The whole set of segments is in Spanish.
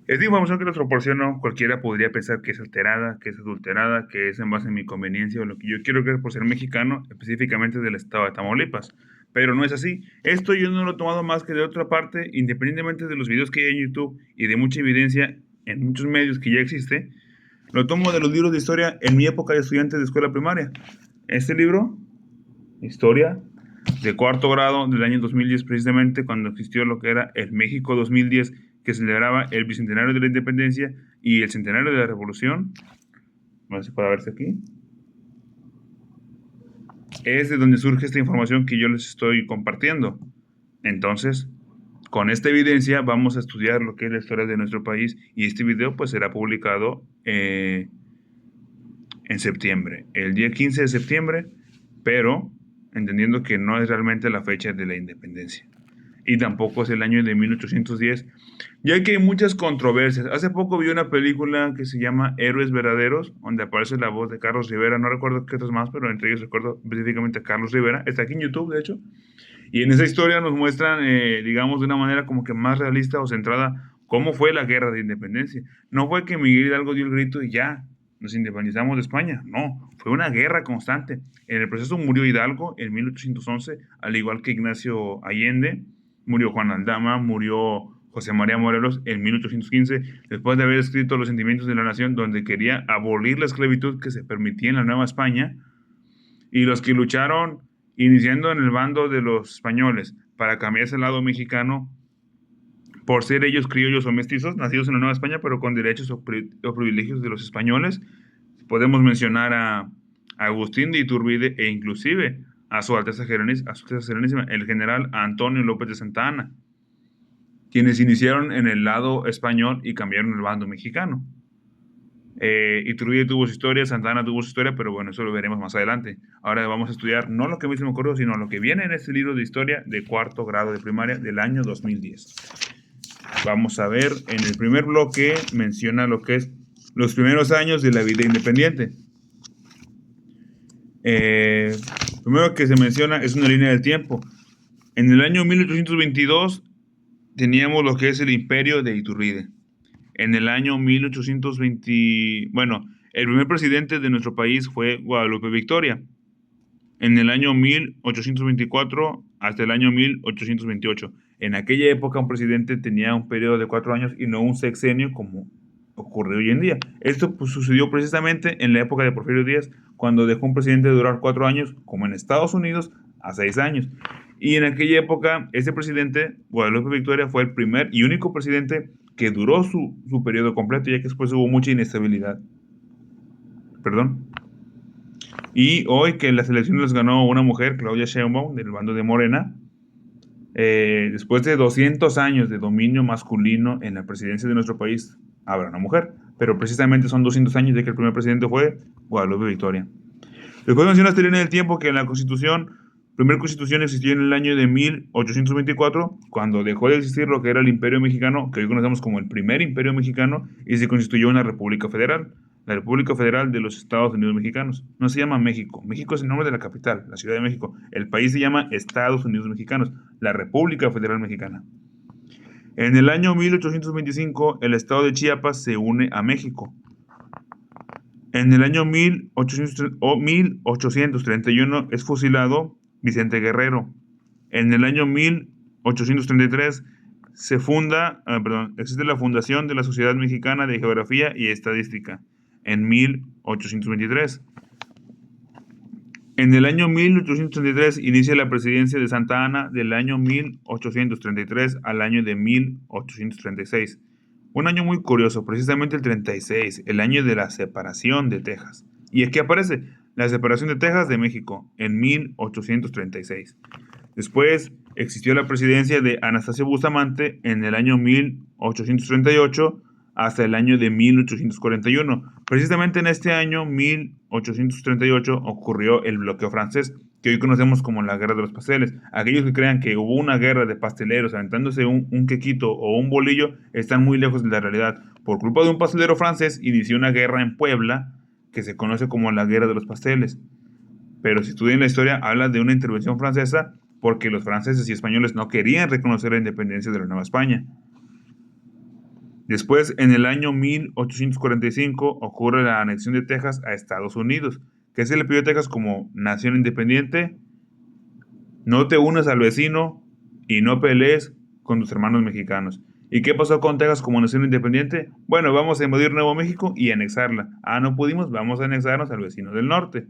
Esta información que les proporciono, cualquiera podría pensar que es alterada, que es adulterada, que es en base a mi conveniencia o lo que yo quiero creer por ser mexicano, específicamente del estado de Tamaulipas. Pero no es así. Esto yo no lo he tomado más que de otra parte, independientemente de los videos que hay en YouTube y de mucha evidencia en muchos medios que ya existe, lo tomo de los libros de historia en mi época de estudiante de escuela primaria. Este libro, Historia, de cuarto grado del año 2010, precisamente cuando existió lo que era el México 2010, que celebraba el bicentenario de la independencia y el centenario de la revolución. No sé si puede verse aquí. Es de donde surge esta información que yo les estoy compartiendo. Entonces, con esta evidencia vamos a estudiar lo que es la historia de nuestro país y este video pues será publicado en septiembre, el día 15 de septiembre, pero entendiendo que no es realmente la fecha de la independencia y tampoco es el año de 1810, ya que hay muchas controversias. Hace poco vi una película que se llama Héroes Verdaderos, donde aparece la voz de Carlos Rivera, no recuerdo qué otros más, pero entre ellos recuerdo específicamente a Carlos Rivera, está aquí en YouTube de hecho, y en esa historia nos muestran, digamos, de una manera como que más realista o centrada cómo fue la guerra de independencia. No fue que Miguel Hidalgo dio el grito y ya, nos independizamos de España. No, fue una guerra constante. En el proceso murió Hidalgo en 1811, al igual que Ignacio Allende, murió Juan Aldama, murió José María Morelos en 1815, después de haber escrito Los sentimientos de la nación, donde quería abolir la esclavitud que se permitía en la Nueva España, y los que lucharon iniciando en el bando de los españoles para cambiarse al lado mexicano por ser ellos criollos o mestizos, nacidos en la Nueva España, pero con derechos o privilegios de los españoles. Podemos mencionar a Agustín de Iturbide e inclusive a su Alteza Serenísima, el general Antonio López de Santa Anna, quienes iniciaron en el lado español y cambiaron el bando mexicano. Iturbide tuvo su historia, Santana tuvo su historia, pero bueno, eso lo veremos más adelante. Ahora vamos a estudiar no lo que a mí se me ocurrió, sino lo que viene en este libro de historia de cuarto grado de primaria del año 2010. Vamos a ver, en el primer bloque menciona lo que es los primeros años de la vida independiente. Primero que se menciona es una línea del tiempo. En el año 1822 teníamos lo que es el imperio de Iturbide. En el año 1820, bueno, el primer presidente de nuestro país fue Guadalupe Victoria. En el año 1824 hasta el año 1828. En aquella época un presidente tenía un periodo de 4 años y no un sexenio como ocurre hoy en día. Esto pues, sucedió precisamente en la época de Porfirio Díaz, cuando dejó un presidente durar 4 años, como en Estados Unidos, a 6 años. Y en aquella época, ese presidente, Guadalupe Victoria, fue el primer y único presidente que duró su periodo completo, ya que después hubo mucha inestabilidad. Perdón. Y hoy que las elecciones las ganó una mujer, Claudia Sheinbaum, del bando de Morena, después de 200 años de dominio masculino en la presidencia de nuestro país, habrá una mujer. Pero precisamente son 200 años de que el primer presidente fue Guadalupe Victoria. Después mencionaste en el tiempo que la primera constitución existió en el año de 1824, cuando dejó de existir lo que era el Imperio Mexicano, que hoy conocemos como el primer Imperio Mexicano, y se constituyó una República Federal, la República Federal de los Estados Unidos Mexicanos. No se llama México, México es el nombre de la capital, la Ciudad de México. El país se llama Estados Unidos Mexicanos, la República Federal Mexicana. En el año 1825, el estado de Chiapas se une a México. En el año 1831 es fusilado Vicente Guerrero. En el año 1833 existe la fundación de la Sociedad Mexicana de Geografía y Estadística. En 1823. En el año 1833 inicia la presidencia de Santa Anna del año 1833 al año de 1836. Un año muy curioso, precisamente el 36, el año de la separación de Texas. Y aquí aparece la separación de Texas de México en 1836. Después existió la presidencia de Anastasio Bustamante en el año 1838 hasta el año de 1841. Precisamente en este año 1838 ocurrió el bloqueo francés, que hoy conocemos como la Guerra de los Pasteles. Aquellos que crean que hubo una guerra de pasteleros aventándose un quequito o un bolillo están muy lejos de la realidad. Por culpa de un pastelero francés inició una guerra en Puebla que se conoce como la Guerra de los Pasteles. Pero si estudian la historia, habla de una intervención francesa porque los franceses y españoles no querían reconocer la independencia de la Nueva España. Después, en el año 1845, ocurre la anexión de Texas a Estados Unidos. ¿Qué se le pidió a Texas como nación independiente? No te unas al vecino y no pelees con tus hermanos mexicanos. ¿Y qué pasó con Texas como nación independiente? Bueno, vamos a invadir Nuevo México y anexarla. Ah, no pudimos, vamos a anexarnos al vecino del norte.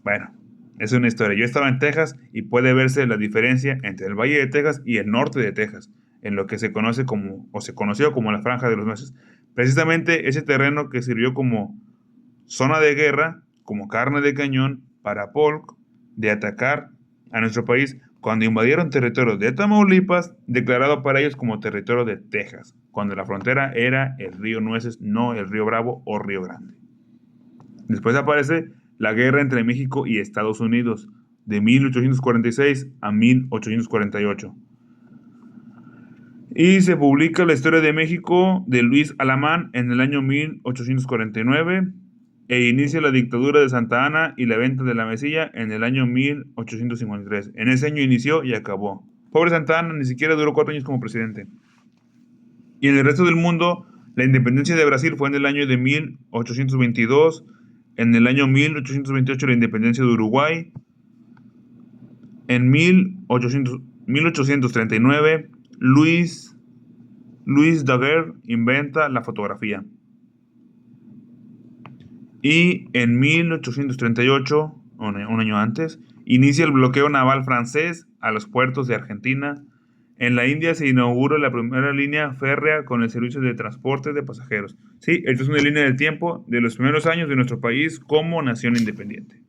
Bueno, es una historia. Yo estaba en Texas y puede verse la diferencia entre el Valle de Texas y el norte de Texas, en lo que se conoce como, o se conoció como la Franja de los Meses. Precisamente ese terreno que sirvió como zona de guerra, como carne de cañón para Polk de atacar a nuestro país cuando invadieron territorio de Tamaulipas, declarado para ellos como territorio de Texas, cuando la frontera era el río Nueces, no el río Bravo o Río Grande. Después aparece la guerra entre México y Estados Unidos, de 1846 a 1848. Y se publica la historia de México de Luis Alamán en el año 1849 e inicia la dictadura de Santa Anna y la venta de la Mesilla en el año 1853. En ese año inició y acabó. Pobre Santa Anna, ni siquiera duró 4 años como presidente. Y en el resto del mundo, la independencia de Brasil fue en el año de 1822, en el año 1828 la independencia de Uruguay, en 1839 Louis Daguerre inventa la fotografía. Y en 1838, un año antes, inicia el bloqueo naval francés a los puertos de Argentina. En la India se inaugura la primera línea férrea con el servicio de transporte de pasajeros. Sí, esta es una línea del tiempo de los primeros años de nuestro país como nación independiente.